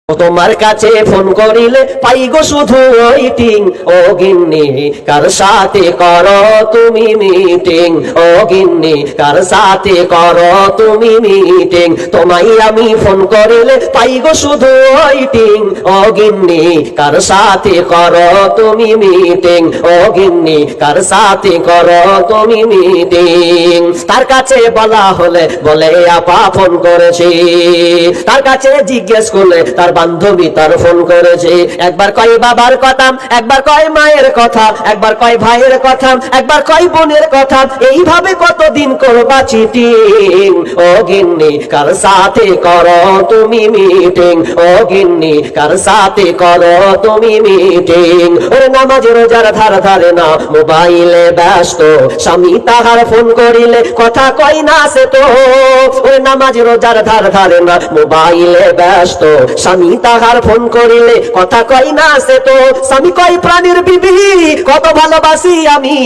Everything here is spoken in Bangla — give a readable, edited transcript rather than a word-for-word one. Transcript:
তোমার কাছে ফোন করিলে পাই গো শুধু ওয়েটিং। ও গিন্নি কার সাথে করো তুমি মিটিং? ও গিন্নি কার সাথে করো তুমি মিটিং? তোমায় আমি ফোন করিলে পাই গো শুধু ওয়েটিং। ও গিন্নি কার সাথে করো তুমি মিটিং? ও গিন্নি কার সাথে করো তুমি মিটিং? তার কাছে বলা হলে বলে আপা ফোন করেছি। তার কাছে জিজ্ঞেস করলে তার বান্ধবী তার ফোন করেছে। একবার কয় বাবার কথা, একবার কয় মায়ের কথা, একবার কয় ভাইয়ের কথা, একবার কয় বোনের কথা। এইভাবে কতদিন করবা চিটিং? ও গিন্নি কার সাথে করো তুমি মিটিং? ও গিন্নি কার সাথে করো তুমি মিটিং? ওরে নামাজ রোজার ধার ধারে না, মোবাইলে ব্যস্ত, স্বামী তাহার ফোন করিলে কথা কয় না সে তো। ওরে নামাজ রোজার ধার ধারে না, মোবাইলে ব্যস্ত, স্বামী তাহার ফোন করিলে কথা কয় না সে তো। স্বামী কয় প্রাণীর বিবি কত ভালোবাসি আমি।